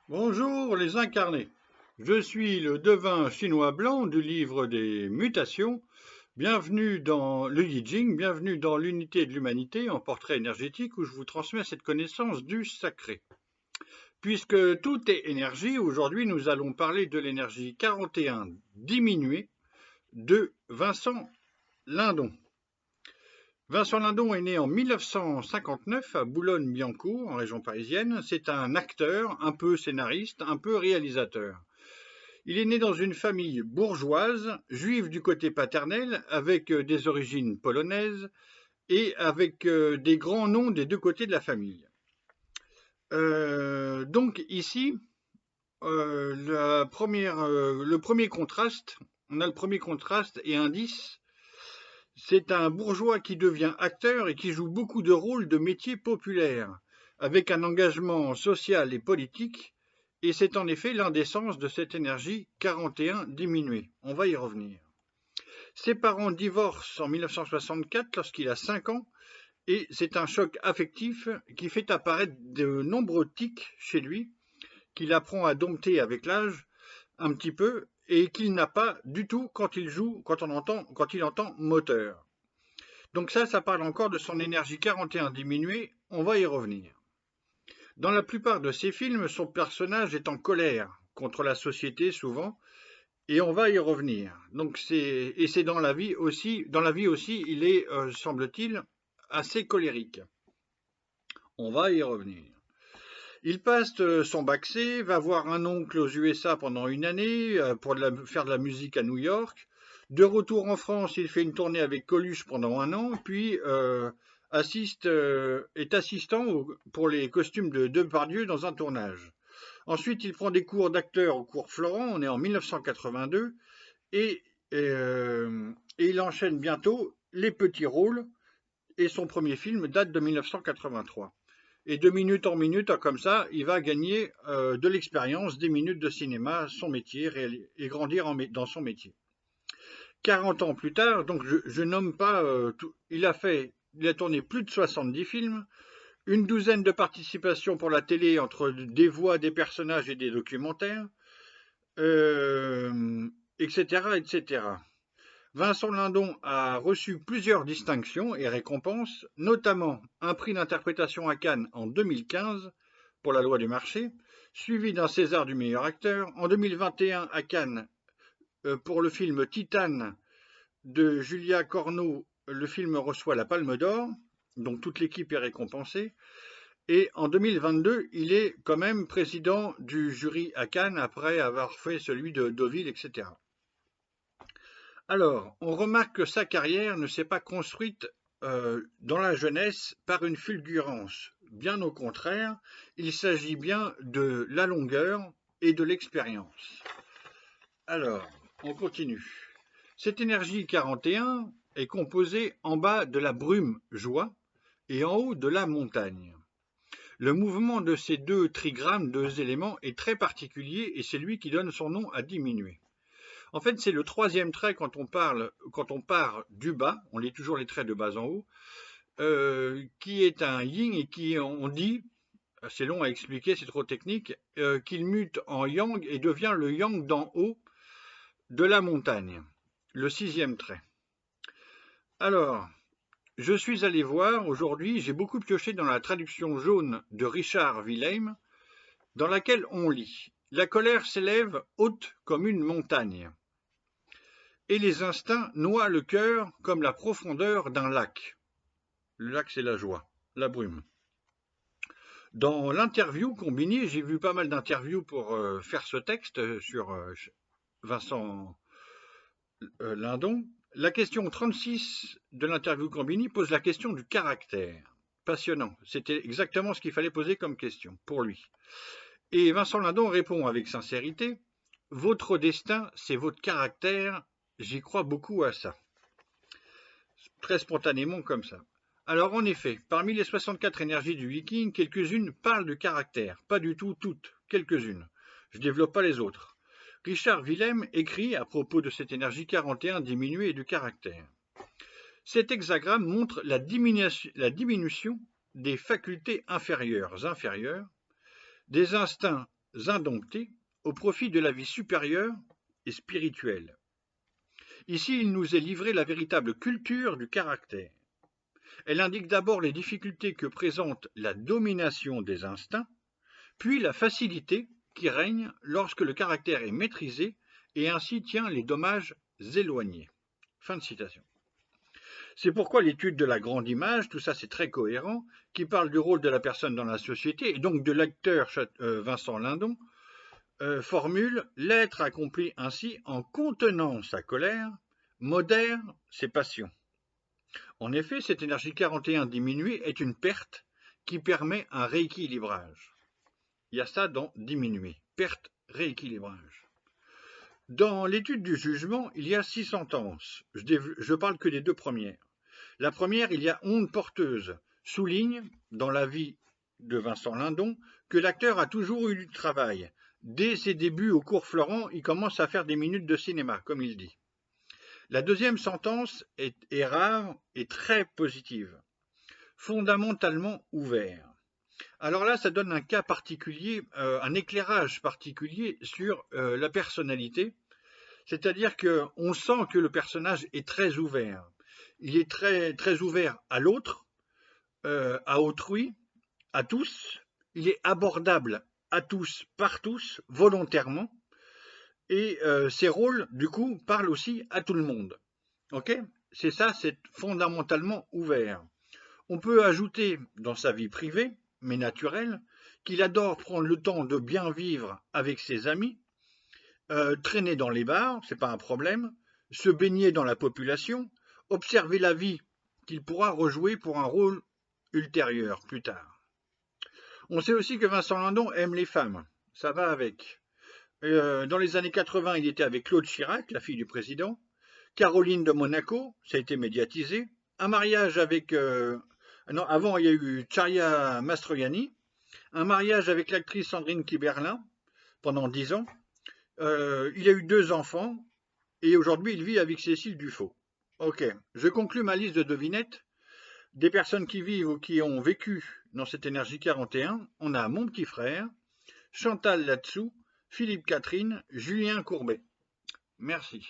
Bonjour les incarnés. Je suis le devin chinois blanc du livre des mutations. Bienvenue dans le Yi Jing, bienvenue dans l'unité de l'humanité en portrait énergétique où je vous transmets cette connaissance du sacré. Puisque tout est énergie, aujourd'hui nous allons parler de l'énergie 41 diminuée de Vincent Lindon. Vincent Lindon est né en 1959 à Boulogne-Billancourt, en région parisienne. C'est un acteur, un peu scénariste, un peu réalisateur. Il est né dans une famille bourgeoise, juive du côté paternel, avec des origines polonaises et avec des grands noms des deux côtés de la famille. Donc ici, le premier contraste, on a le premier contraste et indice. C'est un bourgeois qui devient acteur et qui joue beaucoup de rôles de métiers populaires, avec un engagement social et politique, et c'est en effet l'un des sens de cette énergie 41 diminuée. On va y revenir. Ses parents divorcent en 1964 lorsqu'il a 5 ans, et c'est un choc affectif qui fait apparaître de nombreux tics chez lui, qu'il apprend à dompter avec l'âge, un petit peu, et qu'il n'a pas du tout quand il joue, quand il entend moteur. Donc ça parle encore de son énergie 41 diminuée, on va y revenir. Dans la plupart de ses films, son personnage est en colère contre la société souvent, et on va y revenir. Donc c'est dans la vie aussi, il est, semble-t-il, assez colérique. On va y revenir. Il passe son bac C, va voir un oncle aux USA pendant une année pour faire de la musique à New York. De retour en France, il fait une tournée avec Coluche pendant un an, puis est assistant pour les costumes de Depardieu dans un tournage. Ensuite, il prend des cours d'acteur au cours Florent, on est en 1982, et, et il enchaîne bientôt les petits rôles, et son premier film date de 1983. Et de minute en minute, comme ça, il va gagner de l'expérience, des minutes de cinéma, son métier, et grandir dans son métier. 40 ans plus tard, donc je nomme pas tout, il a tourné plus de 70 films, une douzaine de participations pour la télé entre des voix, des personnages et des documentaires, etc., etc. Vincent Lindon a reçu plusieurs distinctions et récompenses, notamment un prix d'interprétation à Cannes en 2015 pour La loi du marché, suivi d'un César du meilleur acteur. En 2021 à Cannes, pour le film Titane de Julia Corneau, le film reçoit la Palme d'Or, donc toute l'équipe est récompensée. Et en 2022, il est quand même président du jury à Cannes après avoir fait celui de Deauville, etc. Alors, on remarque que sa carrière ne s'est pas construite dans la jeunesse par une fulgurance. Bien au contraire, il s'agit bien de la longueur et de l'expérience. Alors, on continue. Cette énergie 41 est composée en bas de la brume joie et en haut de la montagne. Le mouvement de ces deux trigrammes, deux éléments, est très particulier et c'est lui qui donne son nom à diminuer. En fait, c'est le troisième trait quand on part du bas, on lit toujours les traits de bas en haut, qui est un yin et qui, on dit, c'est long à expliquer, c'est trop technique, qu'il mute en yang et devient le yang d'en haut de la montagne, le sixième trait. Alors, je suis allé voir aujourd'hui, j'ai beaucoup pioché dans la traduction jaune de Richard Wilhelm, dans laquelle on lit « La colère s'élève haute comme une montagne ». Et les instincts noient le cœur comme la profondeur d'un lac. Le lac, c'est la joie, la brume. Dans l'interview Combini, j'ai vu pas mal d'interviews pour faire ce texte sur Vincent Lindon. La question 36 de l'interview Combini pose la question du caractère. Passionnant. C'était exactement ce qu'il fallait poser comme question pour lui. Et Vincent Lindon répond avec sincérité « Votre destin, c'est votre caractère. J'y crois beaucoup à ça. » Très spontanément comme ça. Alors en effet, parmi les 64 énergies du Viking, quelques-unes parlent du caractère. Pas du tout toutes, quelques-unes. Je ne développe pas les autres. Richard Wilhelm écrit à propos de cette énergie 41 diminuée et du caractère. Cet hexagramme montre la diminution des facultés inférieures, des instincts indomptés au profit de la vie supérieure et spirituelle. Ici, il nous est livré la véritable culture du caractère. Elle indique d'abord les difficultés que présente la domination des instincts, puis la facilité qui règne lorsque le caractère est maîtrisé et ainsi tient les dommages éloignés. Fin de citation. C'est pourquoi l'étude de la grande image, tout ça c'est très cohérent, qui parle du rôle de la personne dans la société et donc de l'acteur Vincent Lindon, formule l'être accompli ainsi en contenant sa colère, modère ses passions. En effet, cette énergie 41 diminuée est une perte qui permet un rééquilibrage. Il y a ça dans diminuer, perte, rééquilibrage. Dans l'étude du jugement, il y a 6 sentences. Je parle que des 2 premières. La première, il y a onde porteuse, souligne, dans la vie de Vincent Lindon, que l'acteur a toujours eu du travail. Dès ses débuts au cours Florent, il commence à faire des minutes de cinéma, comme il dit. La deuxième sentence est rare et très positive. Fondamentalement ouvert. Alors là, ça donne un cas particulier, un éclairage particulier sur la personnalité. C'est-à-dire qu'on sent que le personnage est très ouvert. Il est très, très ouvert à l'autre, à autrui, à tous. Il est abordable à tous, par tous, volontairement. Et ses rôles, du coup, parlent aussi à tout le monde. Ok ? C'est ça, c'est fondamentalement ouvert. On peut ajouter dans sa vie privée, mais naturelle, qu'il adore prendre le temps de bien vivre avec ses amis, traîner dans les bars, c'est pas un problème, se baigner dans la population, observer la vie qu'il pourra rejouer pour un rôle ultérieur, plus tard. On sait aussi que Vincent Lindon aime les femmes, ça va avec. Dans les années 80, il était avec Claude Chirac, la fille du président, Caroline de Monaco, ça a été médiatisé, un mariage avec... non, avant, il y a eu Charia Mastroianni, un mariage avec l'actrice Sandrine Kiberlin pendant 10 ans. Il a eu 2 enfants et aujourd'hui il vit avec Cécile Dufaux. Ok, je conclus ma liste de devinettes. Des personnes qui vivent ou qui ont vécu dans cette énergie 41, on a mon petit frère, Chantal Latsou, Philippe Catherine, Julien Courbet. Merci.